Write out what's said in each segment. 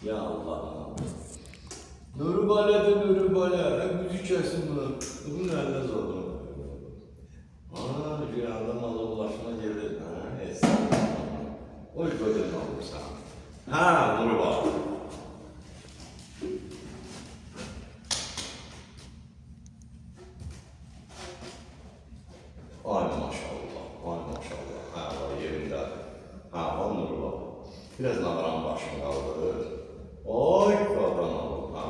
Ya Allah'ım. Nuri Bale. Hep müzik kesin bunu. Bu nerede zordu? Rüyada malı ulaşma gelir. Oy böyle ne olursa. Nuri Bale. Ay maşallah. Var yerinde. Var Nuri Bale. Biraz navaran başını kaldır. Oy kadın olur. Var.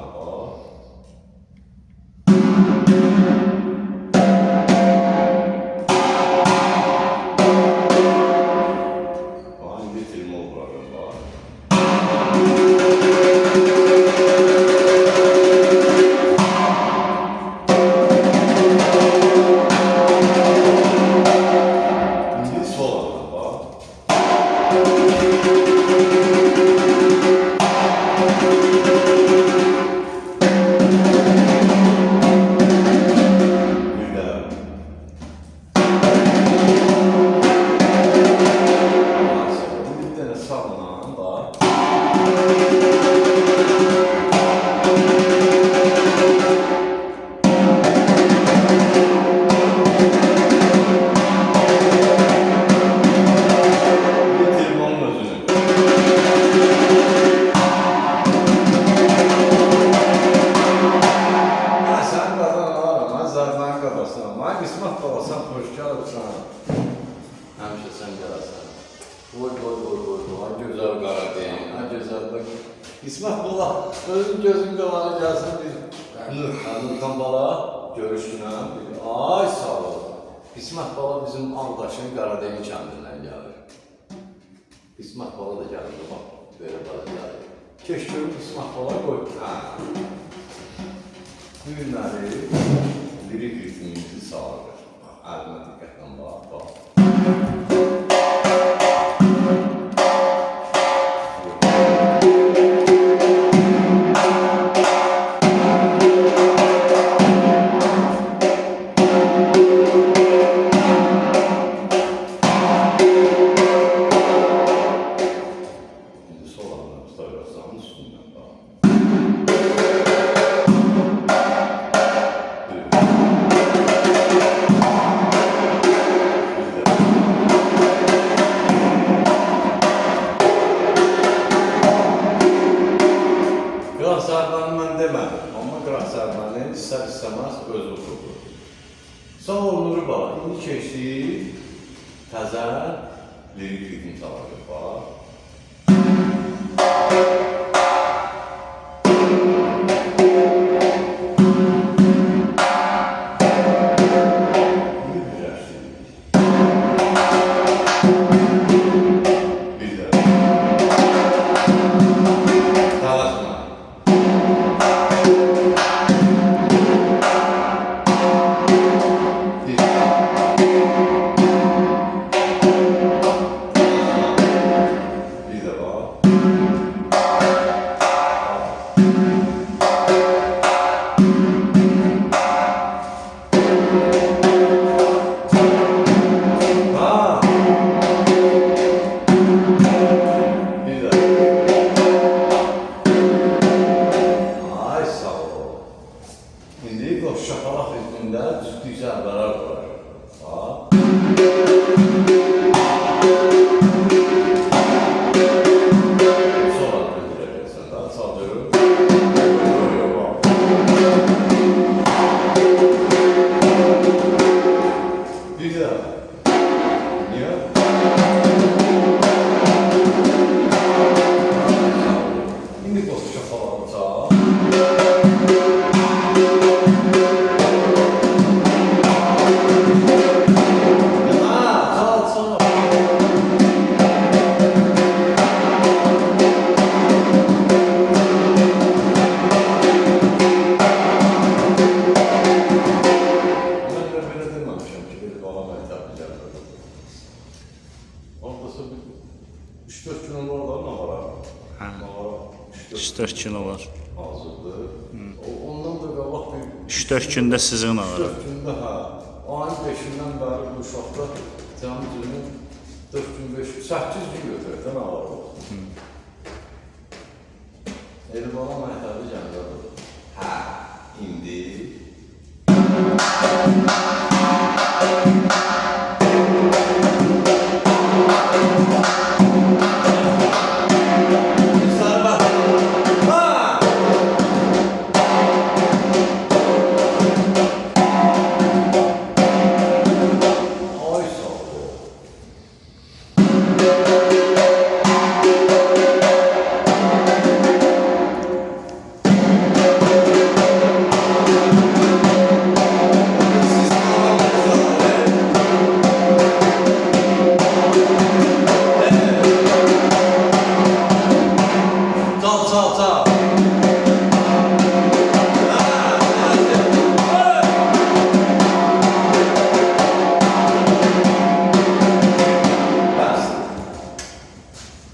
İsmet baba sen hoş geldin. Hemşe sen gələsən. Oy. Ha güzel Qaradeniz. Ha güzel bak. İsmet baba özün gözün qalanı gəlsin bir. Nurkan bala görüşünə. Ay sağ ol. İsmet baba bizim Ağdaşın Qaradeniz kəndindən gəlir. İsmet baba da gəlir. Bak böyle bala gəlir. Keşke İsmet baba koy. Bu günləri lirik ritmimizi sağlıyor. Əlimə diqqətlə bax. İndi sol andan tutarsan üstündən bax. Qıraqsarmanı mən demədim, amma qıraqsarmanı istər-istəməz özü oturdu. Sağ ol Nuri bala, indi keçdik təzə lirik ritm çalarıq bax. İndi o şapalaq ritmində cütlük zərbələr var. Sonra bildirəcəksən daha çalıyorum. Bir daha. Niye? İndi o şapalağı çal. Ortası 3-4 gün oradan navara. 3-4 kilo var. Hazırdır. Ondan da qabaq bir 3-4 gündə sizin var. 3-4 gündə ayın 5-dən bəri bu uşaqda cəmi günü 4 gün 5 gün 8 gün götürəkdən navara oldu. Eli bala məhtabi gəlir. Hə, indi.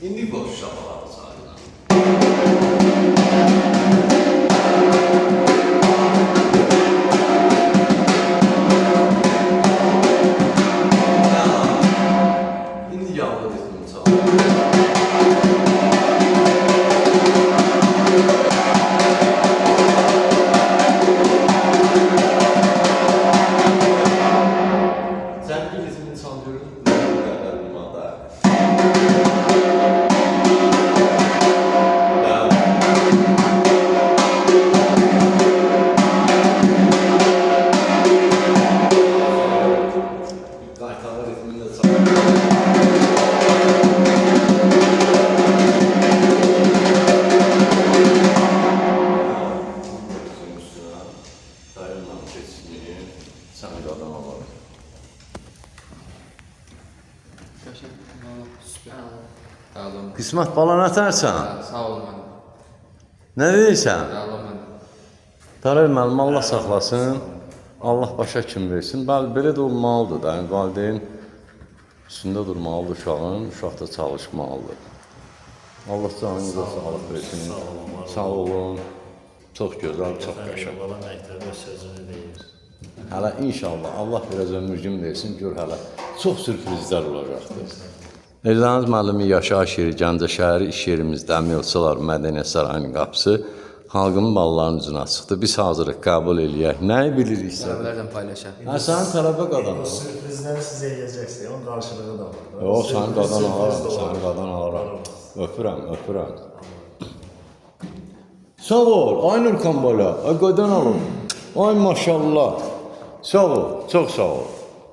İndi qoşuşa balardı sadəcə. İndi yağlı ritmini çalır. Zəngi ritmini çalıyoruz. Qaytalı ritmini də çalır. Dayımla keçməyim, sən qadan alalım. Sağ olun. Qismət bala nətərsən? Sağ olun mənim. Nə deyirsən? Sağ olun mənim. Tarar müəllim Allah saxlasın, Allah başa kim versin. Bəli, belə də olmalıdır da, yəni valideyn üstündə durmalıdır uşağın, uşaq da çalışmalıdır. Allah canınıza sağlıq versin. Sağ olun. Çox gözəl, çox qəşəng. Bala məktəbə sözünü deyir. Hələ inşallah Allah biraz ömür gün versin, gör hələ çox sürprizlər olacaqdır. Elzəniz müəllimi yaşayış yeri Gəncə şəhəri iş yerimizdə Əmiyolçular Mədəniyyət Sarayının qapısı xalqın ballarının üzünə çıxdı. Biz hazırıq qəbul eləyək. Nəyi biliriksə? Tələbələrlə paylaşaq. Sənin tələbə qadan O al. sürprizləri sizə eləyəcəksiniz, onun qarşılığı da var. Yox, sənin qadan Sürpriz alaram, də var. sənin qadan alaram. Öpürəm, öpürəm. Sağ ol, ay Nurkan bala, ay qadan alım. Ay maşallah. Sağ ol, çox sağ ol.